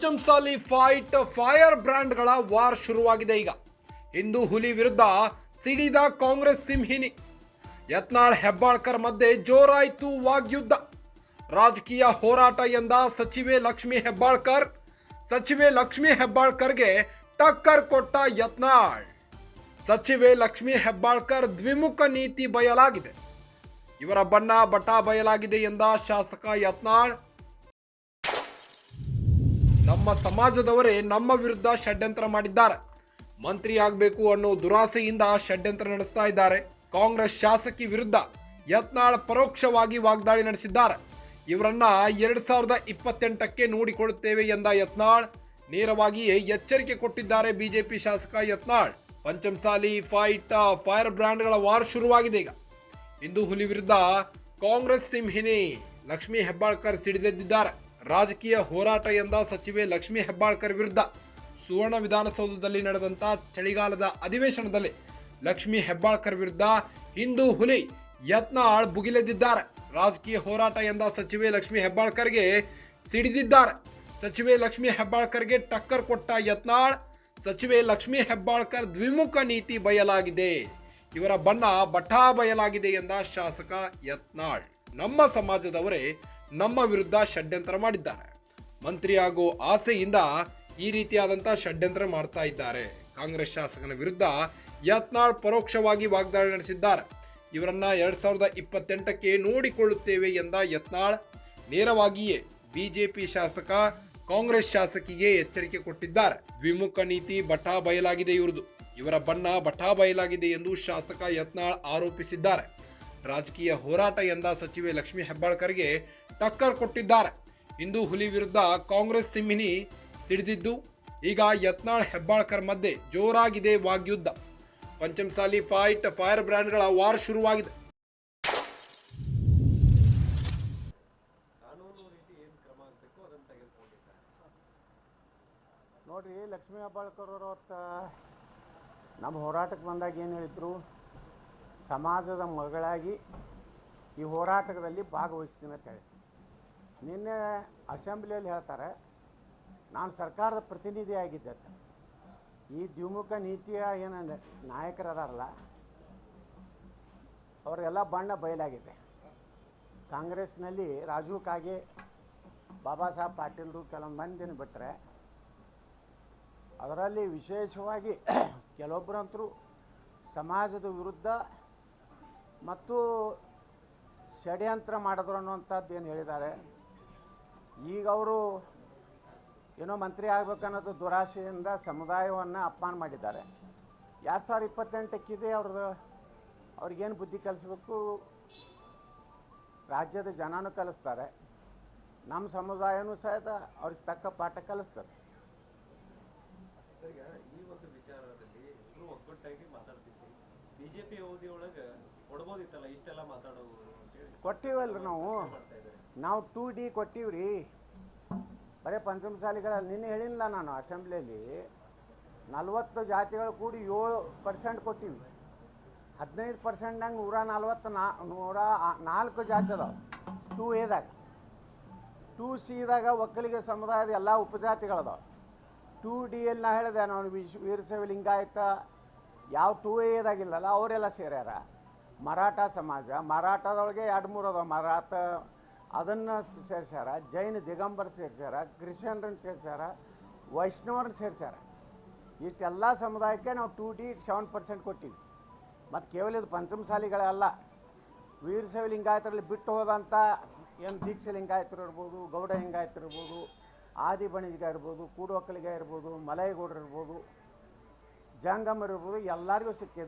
Panchamasali fight fire ಬ್ರ್ಯಾಂಡ್ಗಳ war ಶುರುವಾಗಿದೆ. ಈಗ ಹಿಂದೂ ಹುಲಿ ವಿರುದ್ಧ ಸಿಡಿದ ಕಾಂಗ್ರೆಸ್ ಸಿಂಹಿನಿ. ಯತ್ನಾಳ್ ಹೆಬ್ಬಾಳ್ಕರ್ ಮಧ್ಯೆ ಜೋರಾಯಿತು ವಾಗ್ಯುದ್ಧ. ರಾಜಕೀಯ ಹೋರಾಟ ಎಂದ ಸಚಿವೆ ಲಕ್ಷ್ಮಿ ಹೆಬ್ಬಾಳ್ಕರ್. ಸಚಿವೆ ಲಕ್ಷ್ಮಿ ಹೆಬ್ಬಾಳ್ಕರ್ಗೆ ಟಕ್ಕರ್ ಕೊಟ್ಟ ಯತ್ನಾಳ್. ಸಚಿವೆ ಲಕ್ಷ್ಮಿ ಹೆಬ್ಬಾಳ್ಕರ್ ದ್ವಿಮುಖ ನೀತಿ ಬಯಲಾಗಿದೆ. ಇವರ ಬಣ್ಣ ಬಟ ಬಯಲಾಗಿದೆ ಎಂದ ಶಾಸಕ ಯತ್ನಾಳ್. ನಮ್ಮ ಸಮಾಜದವರೇ ನಮ್ಮ ವಿರುದ್ಧ ಷಡ್ಯಂತ್ರ ಮಾಡಿದ್ದಾರೆ. ಮಂತ್ರಿ ಆಗಬೇಕು ಅನ್ನೋ ದುರಾಸೆಯಿಂದ ಷಡ್ಯಂತ್ರ ನಡೆಸ್ತಾ ಇದ್ದಾರೆ. ಕಾಂಗ್ರೆಸ್ ಶಾಸಕಿ ವಿರುದ್ಧ ಯತ್ನಾಳ್ ಪರೋಕ್ಷವಾಗಿ ವಾಗ್ದಾಳಿ ನಡೆಸಿದ್ದಾರೆ. ಇವರನ್ನ 2028ಕ್ಕೆ ನೋಡಿಕೊಳ್ಳುತ್ತೇವೆ ಎಂದ ಯತ್ನಾಳ್ ನೇರವಾಗಿಯೇ ಎಚ್ಚರಿಕೆ ಕೊಟ್ಟಿದ್ದಾರೆ ಬಿಜೆಪಿ ಶಾಸಕ ಯತ್ನಾಳ್. ಪಂಚಮಸಾಲಿ ಫೈಟ್ ಫೈರ್ ಬ್ರ್ಯಾಂಡ್ಗಳ ವಾರ್ ಶುರುವಾಗಿದೆ. ಈಗ ಹಿಂದೂ ಹುಲಿ ವಿರುದ್ಧ ಕಾಂಗ್ರೆಸ್ ಸಿಂಹಿನಿ ಲಕ್ಷ್ಮಿ ಹೆಬ್ಬಾಳ್ಕರ್ ಸಿಡಿದೆದ್ದಿದ್ದಾರೆ. ರಾಜಕೀಯ ಹೋರಾಟ ಎಂದ ಸಚಿವೆ ಲಕ್ಷ್ಮಿ ಹೆಬ್ಬಾಳ್ಕರ್ ವಿರುದ್ಧ ಸುವರ್ಣ ವಿಧಾನಸೌಧದಲ್ಲಿ ನಡೆದಂತ ಚಳಿಗಾಲದ ಅಧಿವೇಶನದಲ್ಲಿ ಲಕ್ಷ್ಮಿ ಹೆಬ್ಬಾಳ್ಕರ್ ವಿರುದ್ಧ ಹಿಂದೂ ಹುಲಿ ಯತ್ನಾಳ್ ಭುಗಿಲೆದ್ದಿದ್ದಾರೆ. ರಾಜಕೀಯ ಹೋರಾಟ ಎಂದ ಸಚಿವೆ ಲಕ್ಷ್ಮಿ ಹೆಬ್ಬಾಳ್ಕರ್ಗೆ ಸಿಡಿದಿದ್ದಾರೆ. ಸಚಿವೆ ಲಕ್ಷ್ಮಿ ಹೆಬ್ಬಾಳ್ಕರ್ಗೆ ಟಕ್ಕರ್ ಕೊಟ್ಟ ಯತ್ನಾಳ್. ಸಚಿವೆ ಲಕ್ಷ್ಮಿ ಹೆಬ್ಬಾಳ್ಕರ್ ದ್ವಿಮುಖ ನೀತಿ ಬಯಲಾಗಿದೆ. ಇವರ ಬಣ್ಣ ಬಟಾ ಬಯಲಾಗಿದೆ ಎಂದ ಶಾಸಕ ಯತ್ನಾಳ್. ನಮ್ಮ ಸಮಾಜದವರೇ ನಮ್ಮ ವಿರುದ್ಧ ಷಡ್ಯಂತ್ರ ಮಾಡಿದ್ದಾರೆ. ಮಂತ್ರಿ ಆಗೋ ಆಸೆಯಿಂದ ಈ ರೀತಿಯಾದಂಥ ಷಡ್ಯಂತ್ರ ಮಾಡ್ತಾ ಇದ್ದಾರೆ. ಕಾಂಗ್ರೆಸ್ ಶಾಸಕನ ವಿರುದ್ಧ ಯತ್ನಾಳ್ ಪರೋಕ್ಷವಾಗಿ ವಾಗ್ದಾಳಿ ನಡೆಸಿದ್ದಾರೆ. ಇವರನ್ನ 2028ಕ್ಕೆ ನೋಡಿಕೊಳ್ಳುತ್ತೇವೆ ಎಂದ ಯತ್ನಾಳ್ ನೇರವಾಗಿಯೇ ಬಿಜೆಪಿ ಶಾಸಕ ಕಾಂಗ್ರೆಸ್ ಶಾಸಕಿಗೆ ಎಚ್ಚರಿಕೆ ಕೊಟ್ಟಿದ್ದಾರೆ. ದ್ವಿಮುಖ ನೀತಿ ಬಟಾ ಬಯಲಾಗಿದೆ ಇವ್ರದು. ಇವರ ಬಣ್ಣ ಬಟಾ ಬಯಲಾಗಿದೆ ಎಂದು ಶಾಸಕ ಯತ್ನಾಳ್ ಆರೋಪಿಸಿದ್ದಾರೆ. ರಾಜಕೀಯ ಹೋರಾಟ ಎಂದ ಸಚಿವೆ ಲಕ್ಷ್ಮಿ ಹೆಬ್ಬಾಳ್ಕರ್ಗೆ ಟಕ್ಕರ್ ಕೊಟ್ಟಿದ್ದಾರೆ. ಹಿಂದೂ ಹುಲಿ ವಿರುದ್ಧ ಕಾಂಗ್ರೆಸ್ ಸಿಂಹಿನಿ ಸಿಡಿದಿದ್ದು ಈಗ ಯತ್ನಾಳ್ ಹೆಬ್ಬಾಳ್ಕರ್ ಮಧ್ಯೆ ಜೋರಾಗಿದೆ ವಾಗ್ಯುದ್ಧ. ಪಂಚಮಸಾಲಿ ಫೈಟ್ ಫೈರ್ ಬ್ರ್ಯಾಂಡ್ಗಳ ವಾರ್ ಶುರುವಾಗಿದೆ. ನೋಡ್ರಿ, ಲಕ್ಷ್ಮೀ ಹೆಬ್ಬಾಳ್ಕರ್ ಅವರು ನಮ್ಮ ಹೋರಾಟಕ್ಕೆ ಬಂದಾಗ ಏನು ಹೇಳಿದ್ರು, ಸಮಾಜದ ಮಗಳಾಗಿ ಈ ಹೋರಾಟದಲ್ಲಿ ಭಾಗವಹಿಸ್ತೀನಿ ಅಂತ ಹೇಳಿ. ನಿನ್ನೆ ಅಸೆಂಬ್ಲಿಯಲ್ಲಿ ಹೇಳ್ತಾರೆ ನಾನು ಸರ್ಕಾರದ ಪ್ರತಿನಿಧಿ ಆಗಿದ್ದೆ ಅಂತ. ಈ ದ್ವಿಮುಖ ನೀತಿಯ ಏನು ನಾಯಕರದಾರಲ್ಲ ಅವರೆಲ್ಲ ಬಣ್ಣ ಬಯಲಾಗಿದೆ. ಕಾಂಗ್ರೆಸ್ನಲ್ಲಿ ರಾಜೀವ್ ಕಾಗೆ, ಬಾಬಾ ಸಾಹೇಬ್ ಪಾಟೀಲ್ರು ಕೆಲವೊಂದು ಮಂದಿನ ಬಿಟ್ಟರೆ ಅದರಲ್ಲಿ ವಿಶೇಷವಾಗಿ ಕೆಲವೊಬ್ಬರಂತರೂ ಸಮಾಜದ ವಿರುದ್ಧ ಮತ್ತು ಷಡ್ಯಂತ್ರ ಮಾಡಿದ್ರು ಅನ್ನುವಂಥದ್ದು ಏನು ಹೇಳಿದ್ದಾರೆ. ಈಗ ಅವರು ಏನೋ ಮಂತ್ರಿ ಆಗಬೇಕನ್ನೋದು ದುರಾಶೆಯಿಂದ ಸಮುದಾಯವನ್ನು ಅಪಮಾನ ಮಾಡಿದ್ದಾರೆ. 2028ಕ್ಕಿದೆ ಅವ್ರದ್ದು. ಅವ್ರಿಗೇನು ಬುದ್ಧಿ ಕಲಿಸ್ಬೇಕು, ರಾಜ್ಯದ ಜನನೂ ಕಲಿಸ್ತಾರೆ, ನಮ್ಮ ಸಮುದಾಯನೂ ಸಹಿತ ಅವ್ರಿಗೆ ತಕ್ಕ ಪಾಠ ಕಲಿಸ್ತಾರೆ. ಈ ಒಂದು ವಿಚಾರದಲ್ಲಿ ಇಬ್ರು ಒಗ್ಗಟ್ಟಾಗಿ ಮಾತಾಡ್ತಿದ್ವಿ. ಬಿಜೆಪಿ ಅವಧಿ ಒಳಗೆ ಕೊಡ್ಬೋದಿತ್ತಲ್ಲ ಇಷ್ಟೆಲ್ಲ ಮಾತಾಡೋದು ಅಂತೇಳಿ. ಕೊಟ್ಟಿವಲ್ರಿ ನಾವು 2D ಕೊಟ್ಟಿವ್ರಿ. ಬರೀ ಪಂಚಮಸಾಲಿಗಳ ನಿನ್ನೆ ಹೇಳಿಲ್ಲ ನಾನು ಅಸೆಂಬ್ಲಿಯಲ್ಲಿ 40 ಜಾತಿಗಳು ಕೂಡಿ 7% ಕೊಟ್ಟಿವಿ. 15%ನಾಗ 104 ಜಾತಿ ಅದಾವೆ 2Aದಾಗ. 2Cದಾಗ ಒಕ್ಕಲಿಗ ಸಮುದಾಯದ ಎಲ್ಲ ಉಪಜಾತಿಗಳದಾವೆ. 2Dಯಲ್ಲಿ ನಾ ಹೇಳಿದೆ ನಾನು ವೀರಶೈವ ಲಿಂಗಾಯತ ಯಾವ 2Aದಾಗಿಲ್ಲಲ್ಲ ಅವರೆಲ್ಲ ಸೇರ್ಯಾರ. ಮರಾಠ ಸಮಾಜ, ಮರಾಠದೊಳಗೆ 2-3 ಅದಾವ. ಮರಾಠ ಅದನ್ನು ಸೇರ್ಸ್ಯಾರ, ಜೈನ ದಿಗಂಬರ್ ಸೇರ್ಸ್ಯಾರ, ಕ್ರಿಶ್ಚಿಯನ್ರನ್ನ ಸೇರ್ಸ್ಯಾರ, ವೈಷ್ಣವರನ್ನ ಸೇರ್ಸ್ಯಾರ. ಇಷ್ಟೆಲ್ಲ ಸಮುದಾಯಕ್ಕೆ ನಾವು 2D 7% ಕೊಟ್ಟಿವಿ. ಮತ್ತು ಕೇವಲ ಇದು ಪಂಚಮಸಾಲಿಗಳಲ್ಲ, ವೀರಶೈವ ಲಿಂಗಾಯತರಲ್ಲಿ ಬಿಟ್ಟು ಹೋದಂಥ ಏನು ದೀಕ್ಷೆ ಲಿಂಗಾಯತರು ಇರ್ಬೋದು, ಗೌಡ ಲಿಂಗಾಯತರು ಇರ್ಬೋದು, ಆದಿ ಬಣಿಜ್ಗ ಇರ್ಬೋದು, ಕೂಡು ಒಕ್ಕಲಿಗ ಇರ್ಬೋದು, ಮಲೈಗೌಡರು ಇರ್ಬೋದು, ಜಂಗಮರು ಇರ್ಬೋದು, ಎಲ್ಲರಿಗೂ ಸಿಕ್ಕಿದೆ.